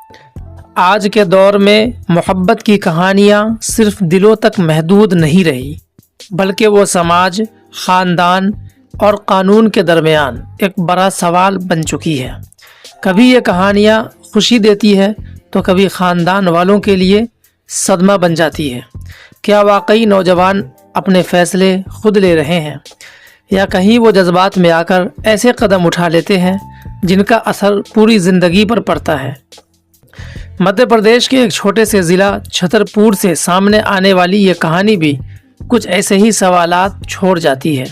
आज के दौर में मोहब्बत की कहानियाँ सिर्फ दिलों तक महदूद नहीं रही, बल्कि वो समाज, ख़ानदान और कानून के दरमियान एक बड़ा सवाल बन चुकी है। कभी ये कहानियाँ खुशी देती है तो कभी ख़ानदान वालों के लिए सदमा बन जाती है। क्या वाकई नौजवान अपने फ़ैसले खुद ले रहे हैं, या कहीं वो जज्बात में आकर ऐसे कदम उठा लेते हैं जिनका असर पूरी ज़िंदगी पर पड़ता है। मध्य प्रदेश के एक छोटे से ज़िला छतरपुर से सामने आने वाली ये कहानी भी कुछ ऐसे ही सवालात छोड़ जाती है।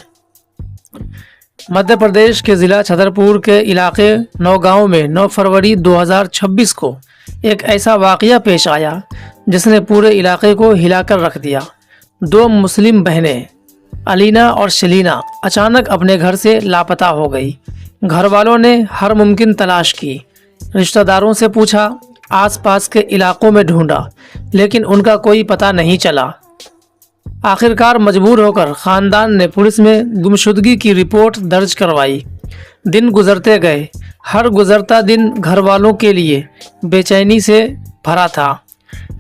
मध्य प्रदेश के ज़िला छतरपुर के इलाके नौगांव में 9 फरवरी 2026 को एक ऐसा वाक़या पेश आया जिसने पूरे इलाके को हिलाकर रख दिया। 2 मुस्लिम बहनें अलीना और शलीना अचानक अपने घर से लापता हो गई। घर वालों ने हर मुमकिन तलाश की, रिश्तेदारों से पूछा, आसपास के इलाकों में ढूंढा, लेकिन उनका कोई पता नहीं चला। आखिरकार मजबूर होकर ख़ानदान ने पुलिस में गुमशुदगी की रिपोर्ट दर्ज करवाई। दिन गुजरते गए, हर गुजरता दिन घर वालों के लिए बेचैनी से भरा था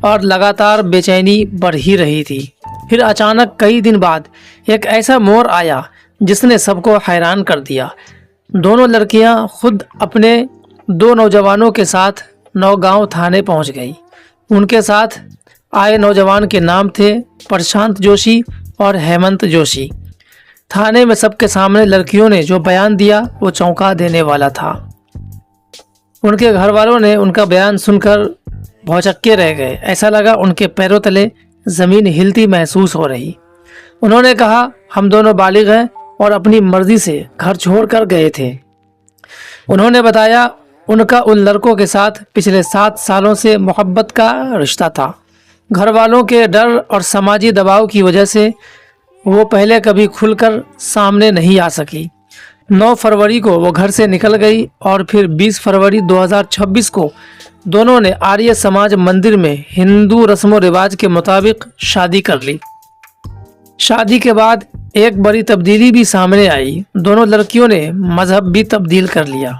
और लगातार बेचैनी बढ़ ही रही थी। फिर अचानक कई दिन बाद एक ऐसा मोड़ आया जिसने सबको हैरान कर दिया। दोनों लड़कियां खुद अपने 2 नौजवानों के साथ नौगांव थाने पहुंच गई। उनके साथ आए नौजवान के नाम थे प्रशांत जोशी और हेमंत जोशी। थाने में सबके सामने लड़कियों ने जो बयान दिया वो चौंका देने वाला था। उनके घर वालों ने उनका बयान सुनकर भौचक्के रह गए। ऐसा लगा उनके पैरों तले ज़मीन हिलती महसूस हो रही। उन्होंने कहा, हम दोनों बालिग हैं और अपनी मर्जी से घर छोड़कर गए थे। उन्होंने बताया, उनका उन लड़कों के साथ पिछले 7 सालों से मोहब्बत का रिश्ता था। घर वालों के डर और समाजी दबाव की वजह से वो पहले कभी खुलकर सामने नहीं आ सकी। 9 फरवरी को वो घर से निकल गई और फिर 20 फरवरी 2026 को दोनों ने आर्य समाज मंदिर में हिंदू रस्म व रिवाज के मुताबिक शादी कर ली। शादी के बाद एक बड़ी तब्दीली भी सामने आई। दोनों लड़कियों ने मजहब भी तब्दील कर लिया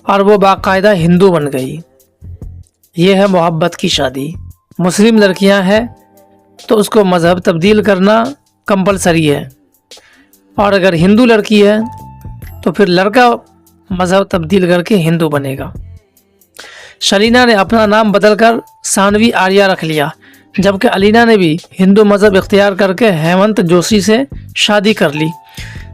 और वो बाकायदा हिंदू बन गई। ये है मोहब्बत की शादी। मुस्लिम लड़कियां हैं तो उसको मजहब तब्दील करना कंपलसरी है, और अगर हिंदू लड़की है तो फिर लड़का मजहब तब्दील करके हिंदू बनेगा। शलीना ने अपना नाम बदलकर सानवी आर्या रख लिया, जबकि अलीना ने भी हिंदू मजहब इख्तियार करके हेमंत जोशी से शादी कर ली।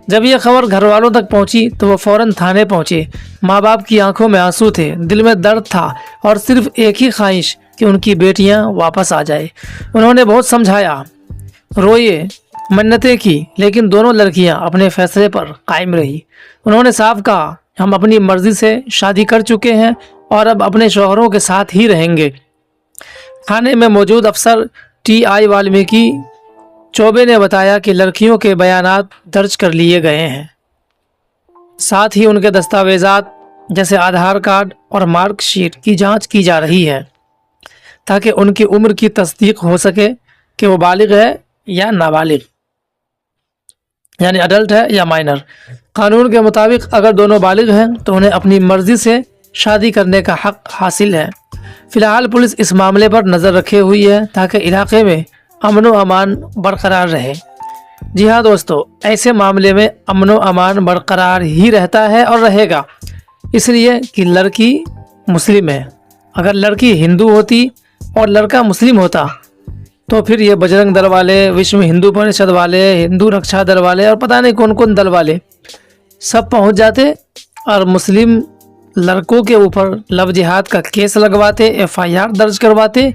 जब यह खबर घर वालों तक पहुंची तो वो फ़ौरन थाने पहुंचे। माँ बाप की आंखों में आंसू थे, दिल में दर्द था और सिर्फ एक ही ख्वाहिश कि उनकी बेटियां वापस आ जाए। उन्होंने बहुत समझाया, रोए, मन्नतें की, लेकिन दोनों लड़कियां अपने फैसले पर कायम रही। उन्होंने साफ कहा, हम अपनी मर्जी से शादी कर चुके हैं और अब अपने शौहरों के साथ ही रहेंगे। थाने में मौजूद अफसर टी.आई. वाल्मीकि चौबे ने बताया कि लड़कियों के बयानात दर्ज कर लिए गए हैं, साथ ही उनके दस्तावेजात जैसे आधार कार्ड और मार्कशीट की जांच की जा रही है ताकि उनकी उम्र की तस्दीक हो सके कि वो बालिग है या नाबालिग, यानी अडल्ट है या माइनर। कानून के मुताबिक अगर दोनों बालिग हैं तो उन्हें अपनी मर्जी से शादी करने का हक हासिल है। फिलहाल पुलिस इस मामले पर नज़र रखे हुई है ताकि इलाके में अमन व अमान बरकरार रहे। जी हाँ दोस्तों, ऐसे मामले में अमन व अमान बरकरार ही रहता है और रहेगा, इसलिए कि लड़की मुस्लिम है। अगर लड़की हिंदू होती और लड़का मुस्लिम होता तो फिर ये बजरंग दल वाले, विश्व हिंदू परिषद वाले, हिंदू रक्षा दल वाले और पता नहीं कौन कौन दल वाले सब पहुंच जाते और मुस्लिम लड़कों के ऊपर लव जिहाद का केस लगवाते, FIR दर्ज करवाते,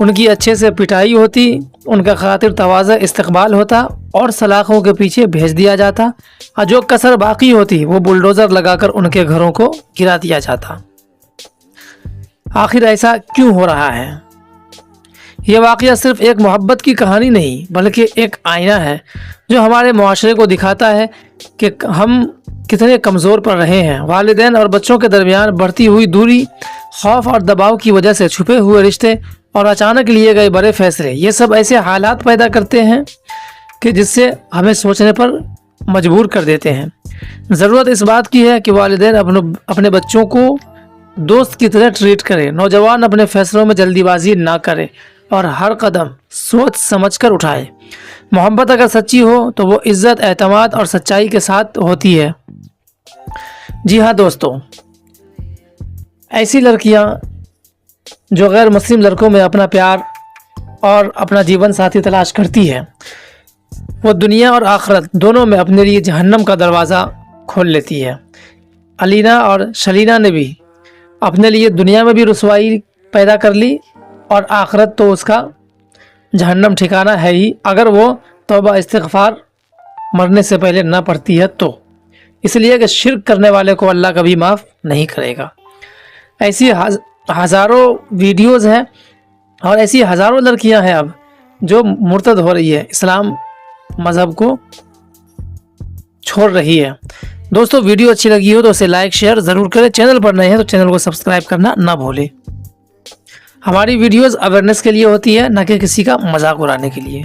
उनकी अच्छे से पिटाई होती, उनका खातिर तवाज़ा इस्तकबाल होता और सलाखों के पीछे भेज दिया जाता, और जो कसर बाकी होती वो बुलडोज़र लगाकर उनके घरों को गिरा दिया जाता। आखिर ऐसा क्यों हो रहा है? ये वाक़या सिर्फ एक मोहब्बत की कहानी नहीं बल्कि एक आईना है जो हमारे मुआशरे को दिखाता है कि हम कितने कमज़ोर पड़ रहे हैं। वालिदैन और बच्चों के दरमियान बढ़ती हुई दूरी, खौफ और दबाव की वजह से छुपे हुए रिश्ते और अचानक लिए गए बड़े फैसले, ये सब ऐसे हालात पैदा करते हैं कि जिससे हमें सोचने पर मजबूर कर देते हैं। ज़रूरत इस बात की है कि वालिदैन अपने बच्चों को दोस्त की तरह ट्रीट करे। नौजवान अपने फैसलों में जल्दीबाजी ना करे और हर कदम सोच समझकर उठाए। मोहब्बत अगर सच्ची हो तो वो इज्जत, एतमाद और सच्चाई के साथ होती है। जी हाँ दोस्तों, ऐसी लड़कियाँ जो गैर मुस्लिम लड़कों में अपना प्यार और अपना जीवन साथी तलाश करती है, वो दुनिया और आखिरत दोनों में अपने लिए जहन्नम का दरवाज़ा खोल लेती है। अलीना और शलीना ने भी अपने लिए दुनिया में भी रुसवाई पैदा कर ली और आखिरत तो उसका जहन्नम ठिकाना है ही, अगर वो तौबा इस्तिग़फ़ार मरने से पहले ना पढ़ती है तो। इसलिए कि शिर्क करने वाले को अल्लाह कभी माफ़ नहीं करेगा। ऐसी हज़ारों वीडियोज़ हैं और ऐसी हज़ारों लड़कियां हैं अब जो मुर्तद हो रही है, इस्लाम मज़हब को छोड़ रही है। दोस्तों, वीडियो अच्छी लगी हो तो उसे लाइक शेयर ज़रूर करें। चैनल पर नए हैं तो चैनल को सब्सक्राइब करना ना भूलें। हमारी वीडियोज़ अवेयरनेस के लिए होती है, न कि किसी का मजाक उड़ाने के लिए।